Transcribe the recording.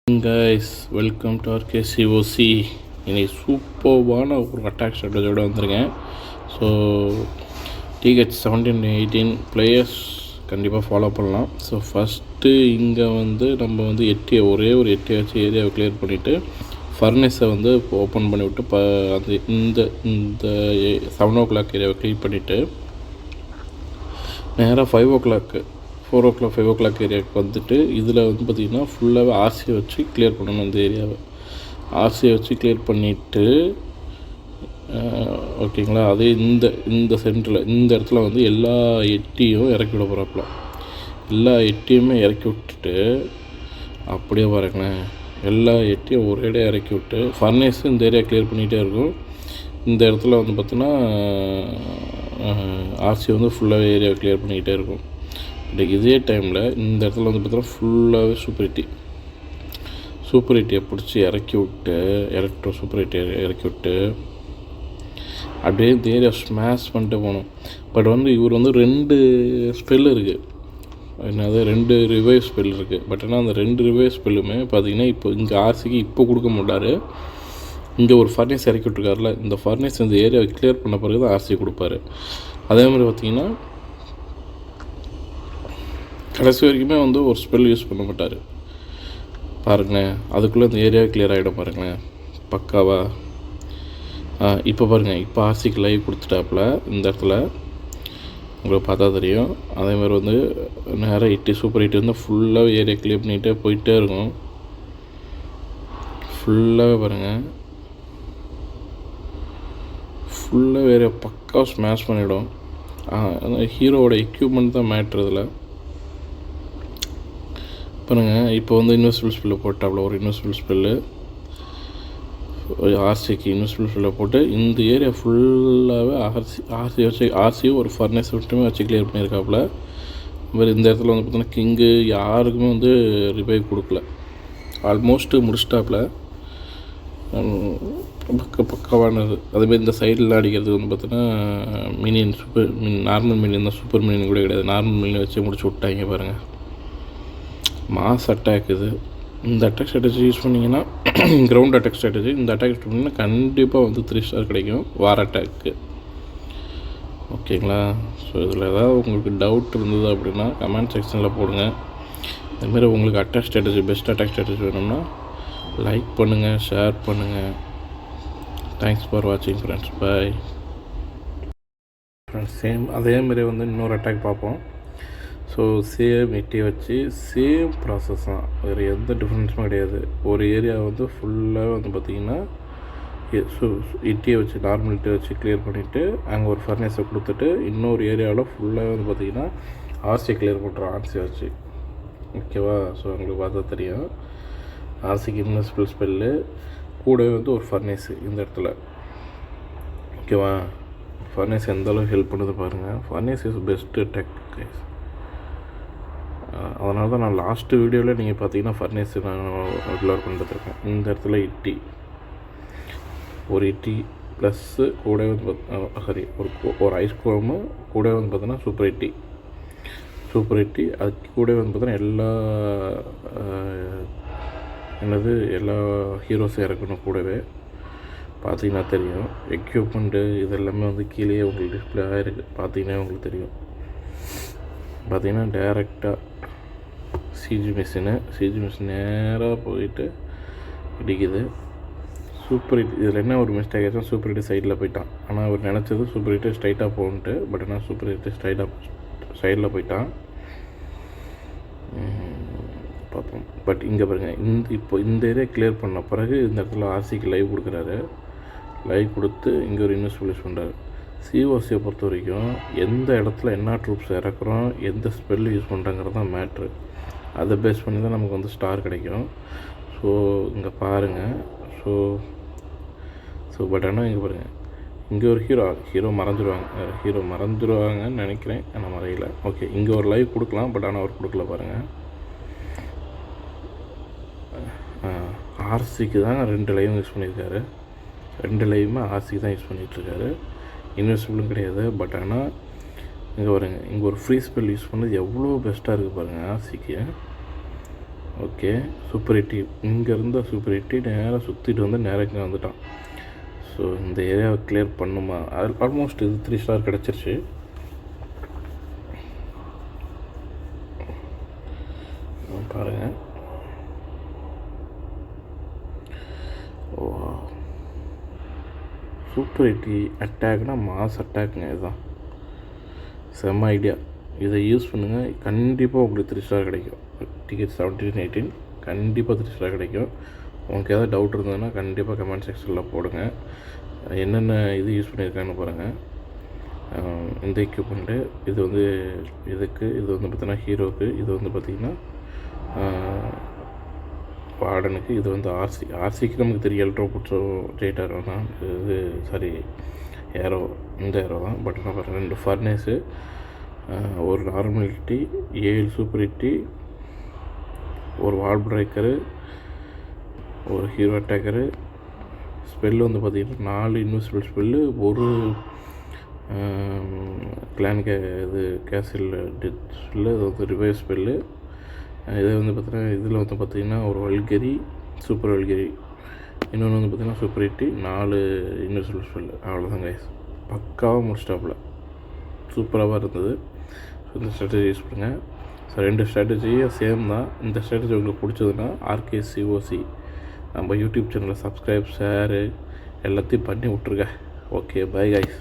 Guys, welcome to RKCOC. இன்னைக்கு சூப்பர்வான ஒரு attack ஸ்ட்ராட்டஜியோடு வந்திருக்கேன். ஸோ TH 17-18 பிளேயர்ஸ் கண்டிப்பாக ஃபாலோ பண்ணலாம். ஸோ ஃபஸ்ட்டு இங்கே நம்ம ஒரே ஒரு எட்டியை வச்சு ஏரியாவை கிளியர் பண்ணிவிட்டு ஃபர்னஸை ஓப்பன் பண்ணிவிட்டு அந்த இந்த 7 o'clock ஏரியாவை க்ளீன் பண்ணிவிட்டு நேராக 4 o'clock 5 o'clock ஏரியாவுக்கு வந்துட்டு இதில் பார்த்திங்கன்னா ஃபுல்லாகவே ஆர்சியை வச்சு கிளியர் பண்ணணும். இந்த ஏரியாவை ஆர்சியை வச்சு கிளியர் பண்ணிவிட்டு ஓகேங்களா. அதே இந்த சென்டரில் இந்த இடத்துல எல்லா எட்டியும் இறக்கி விட போகிறாப்புல. எல்லா எட்டியுமே இறக்கி விட்டுட்டு அப்படியே பாருங்களேன், எல்லா எட்டியும் ஒரே இடையே இறக்கி விட்டு ஃபர்னேஸ் இந்த ஏரியா கிளியர் பண்ணிகிட்டே இருக்கும். இந்த இடத்துல பார்த்தீங்கன்னா ஆர்சி ஃபுல்லாகவே ஏரியாவை கிளியர் பண்ணிக்கிட்டே இருக்கும். இதே டைமில் இந்த இடத்துல பார்த்தீங்கன்னா ஃபுல்லாகவே சூப்பர் ஹிட்டியை பிடிச்சி இறக்கி விட்டு சூப்பர் ஹிட்டியை இறக்கி விட்டு அப்படியே இந்த ஏரியா ஸ்மாஷ் பண்ணிட்டு போகணும். பட் இவர் 2 ஸ்பெல் இருக்குது, என்னது 2 ரிவைவ் ஸ்பெல் இருக்குது. பட் ஆனால் அந்த 2 ரிவைவ் ஸ்பெல்லுமே பார்த்திங்கன்னா இப்போ இங்கே ஆர்சிக்கு இப்போ கொடுக்க மாட்டார். இங்கே ஒரு ஃபர்னேஸ் இறக்கி விட்டுருக்காருல, இந்த ஃபர்னேஸ் இந்த ஏரியாவை கிளியர் பண்ண பிறகு தான் ஆர்சி கொடுப்பாரு. அதே மாதிரி பார்த்திங்கன்னா கடைசி வரைக்குமே ஒரு ஸ்பெல் யூஸ் பண்ண மாட்டார் பாருங்களேன். அதுக்குள்ளே இந்த ஏரியாவை கிளியர் ஆகிடும் பாருங்களேன், பக்காவா. இப்போ பாருங்கள், இப்போ ஆர்சிக்கு லைவ் கொடுத்துட்டாப்புல. இந்த இடத்துல உங்களுக்கு பார்த்தா தெரியும். அதேமாதிரி நேராக சூப்பர் ஹிட் ஃபுல்லாகவே ஏரியா கிளியர் பண்ணிகிட்டே போயிட்டே இருக்கும். ஃபுல்லாகவே பாருங்கள், ஃபுல்லாக ஏரியா பக்காவாக ஸ்மாஷ் பண்ணிவிடும். ஹீரோவோட எக்யூப்மெண்ட் தான் மேட்ரு இதில் பாருங்கள். இப்போ இன்வெஸ்டிபிள் ஸ்பெல்லு போட்டாப்புல, ஒரு இன்வெஸ்டிபிள் ஸ்பெல்லு ஆர்சிக்கு இன்வெஸ்டிபிள் ஸ்பெல்லை போட்டு இந்த ஏரியா ஃபுல்லாகவே ஆர்சியும் ஒரு ஃபர்னஸ் மட்டுமே வச்சு கிளியர் பண்ணியிருக்காப்புல. இந்த இடத்துல பார்த்தீங்கன்னா கிங்கு யாருக்குமே ரிவைவ் கொடுக்கல, ஆல்மோஸ்ட்டு முடிச்சிட்டாப்புல. பக்கவானது. அதேமாதிரி இந்த சைடில் அடிக்கிறது பார்த்தீங்கன்னா நார்மல் மினியன் தான், சூப்பர் மினியன் கூட கிடையாது, நார்மல் மினியன் வச்சு முடிச்சு விட்டாங்க பாருங்கள். மாஸ் அட்டாக் இது. இந்த அட்டாக் ஸ்ட்ராட்டஜி யூஸ் பண்ணிங்கன்னா கிரவுண்ட் அட்டாக் ஸ்ட்ராட்டஜி, இந்த அட்டாக் யூஸ் பண்ணிங்கன்னா கண்டிப்பாக 3 ஸ்டார் கிடைக்கும் வார் அட்டாக்கு. ஓகேங்களா. ஸோ இதில் ஏதாவது உங்களுக்கு டவுட் இருந்தது அப்படின்னா கமெண்ட் செக்ஷனில் போடுங்க. இதுமாரி உங்களுக்கு attack strategy, best attack strategy வேணும்னா லைக் பண்ணுங்கள், ஷேர் பண்ணுங்கள். தேங்க்ஸ் ஃபார் வாட்சிங் ஃப்ரெண்ட்ஸ், பாய் ஃப்ரெண்ட்ஸ். அதேமாரி இன்னொரு அட்டாக் பார்ப்போம். ஸோ சேம் எட்டியை வச்சு சேம் ப்ராசஸ் தான், வேறு எந்த டிஃப்ரென்ஸும் கிடையாது. ஒரு ஏரியா ஃபுல்லாக பார்த்திங்கன்னா எட்டியை வச்சு நார்மல் எட்டியை வச்சு கிளியர் பண்ணிவிட்டு அங்கே ஒரு ஃபர்னேஸை கொடுத்துட்டு இன்னொரு ஏரியாவில் ஃபுல்லாக பார்த்திங்கன்னா ஆர்சியை கிளியர் பண்ணுறோம் ஆர்சியை வச்சு. ஓகேவா. ஸோ உங்களுக்கு பார்த்தா தெரியும், ஆர்சிக்கு இன்வெஸ்டிபிள் ஸ்பெல்லு கூடவே ஒரு ஃபர்னேஸு இந்த இடத்துல. ஓகேவா. ஃபர்னேஸ் எந்தளவுக்கு ஹெல்ப் பண்ணுது பாருங்கள். Furnace is best tech guys. அதனால தான் நான் லாஸ்ட்டு வீடியோவில் நீங்கள் பார்த்தீங்கன்னா ஃபர்னேஸ் நான் அப்லோட் பண்ணிட்டுருக்கேன். இந்த இடத்துல ஒரு இட்டி ப்ளஸ்ஸு கூட ஒரு ஐஸ் க்ரோமு கூட பார்த்தீங்கன்னா சூப்பர் இட்டி அதுக்கு கூட பார்த்தீங்கன்னா எல்லா ஹீரோஸும் இறக்கணும். கூடவே பார்த்தீங்கன்னா தெரியும் எக்யூப்மெண்ட்டு இதெல்லாமே கீழே உங்களுக்கு டிஸ்பிளே ஆகிருக்கு. பார்த்தீங்கன்னா உங்களுக்கு தெரியும். பார்த்தீங்கன்னா டேரெக்டாக சிஜி மிஷின் நேராக போயிட்டு இடிக்குது. சூப்பர் ஹிட் இதில் என்ன ஒரு மிஸ்டேக் ஆச்சுன்னா சூப்பர் ஹிட் சைடில் போயிட்டான். ஆனால் அவர் நினச்சது சூப்பர் ஹிட்டு ஸ்ட்ரைட்டாக போகணுன்ட்டு. பட் ஆனால் சூப்பர் ஹிட்டு சைடில் போயிட்டான். பார்ப்போம். பட் இங்கே பாருங்கள், இப்போ இந்த ஏரியா கிளியர் பண்ண பிறகு இந்த இடத்துல ஆர்சிக்கு லைவ் கொடுக்குறாரு. லைவ் கொடுத்து இங்கே ஒரு இன்வெஸ்ட் யூஸ் பண்ணுறாரு. சிஓசியை பொறுத்த வரைக்கும் எந்த இடத்துல என்ன ட்ரூப்ஸ் இறக்குறோம், எந்த ஸ்பெல் யூஸ் பண்ணுறாங்கிறது தான் மேட்ரு. அதை பேஸ் பண்ணி தான் நமக்கு ஸ்டார் கிடைக்கும். ஸோ இங்கே பாருங்கள். ஸோ பட் ஆனால் இங்கே பாருங்கள், இங்கே ஒரு ஹீரோ மறந்துடுவாங்கன்னு நினைக்கிறேன், ஆனால் மறையில. ஓகே, இங்கே ஒரு லைவ் கொடுக்கலாம், பட் ஆனால் அவர் கொடுக்கல பாருங்கள். ஆர்சிக்கு தான் 2 லைவும் யூஸ் பண்ணியிருக்காரு. 2 லைவுமே ஆர்சிக்கு தான் யூஸ் பண்ணிகிட்ருக்காரு. இன்வெஸ்டிபிளும் கிடையாது. பட் ஆனால் இங்கே பாருங்கள், இங்கே ஒரு ஃப்ரீ ஸ்பெல் யூஸ் பண்ணது எவ்வளோ பெஸ்ட்டாக இருக்குது பாருங்கள் ஆர்சிக்கு. ஓகே, சூப்பர் எயிட்டி இங்கே இருந்தால் சூப்பர் எயிட்டி நேராக சுற்றிட்டு வந்து நேராக இங்கே வந்துட்டான். ஸோ இந்த ஏரியாவை கிளியர் பண்ணுமா? ஆல்மோஸ்ட் இது 3 ஸ்டார் கிடச்சிருச்சு. பாருங்கள். ஓ, சூப்பர் எயிட்டி அட்டாக்னா மாஸ் அட்டாக்குங்க. இதுதான் செம்ம ஐடியா. இதை யூஸ் பண்ணுங்கள், கண்டிப்பாக உங்களுக்கு 3 ஸ்டார் கிடைக்கும். டிக்கெட் 17-18 கண்டிப்பாக 3 ஸ்டார் கிடைக்கும். உங்களுக்கு எதாவது டவுட் இருந்ததுன்னா கண்டிப்பாக கமெண்ட் செக்ஷனில் போடுங்க. என்னென்ன இது யூஸ் பண்ணியிருக்கான்னு பாருங்கள். இந்த எக்யூப்மெண்ட்டு இது வந்து இதுக்கு, இது வந்து பார்த்திங்கன்னா ஹீரோவுக்கு, இது வந்து பார்த்திங்கன்னா வார்டனுக்கு, இது வந்து ஆர்சிக்கு நமக்கு தெரியும் எலக்ட்ரோ புட்ஸோ ஜெயிட் ஏரோ தான் இது, சாரி ஏரோ, இந்த ஏரோ தான். பட் என்ன பாருங்கள், 2 ஃபர்னேஸு, ஒரு நார்மலிட்டி, 7 சூப்பரிட்டி, ஒரு வால் பிரேக்கரு, ஒரு ஹீரோ அட்டாக்கரு, ஸ்பெல்லு வந்து பார்த்திங்கன்னா 4 இன்விசிபிள் ஸ்பெல்லு, ஒரு இது கேசில் டெத் ஸ்பெல்லு, இது வந்து ரிவைவ் ஸ்பெல்லு. இது வந்து பார்த்திங்கன்னா இதில் வந்து பார்த்திங்கன்னா ஒரு வல்கரி, சூப்பர் வல்கரி, இன்னொன்று வந்து பார்த்திங்கன்னா சூப்பர் எயிட்டி, 4 இன்விசிபிள் ஸ்பெல்லு. அவ்வளோதான் கைஸ், பக்காவாக முடிச்சிட்டாப்புல. சூப்பராக இருந்தது. ஸோ இந்த ஸ்ட்ராட்டஜி யூஸ் பண்ணுங்கள். ஸோ 2 ஸ்ட்ராட்டஜியும் சேம் தான். இந்த ஸ்ட்ராட்டஜி உங்களுக்கு பிடிச்சதுன்னா RKCOC நம்ம யூடியூப் சேனலை சப்ஸ்கிரைப், ஷேரு எல்லாத்தையும் பண்ணி விட்ருங்க. Okay, bye guys.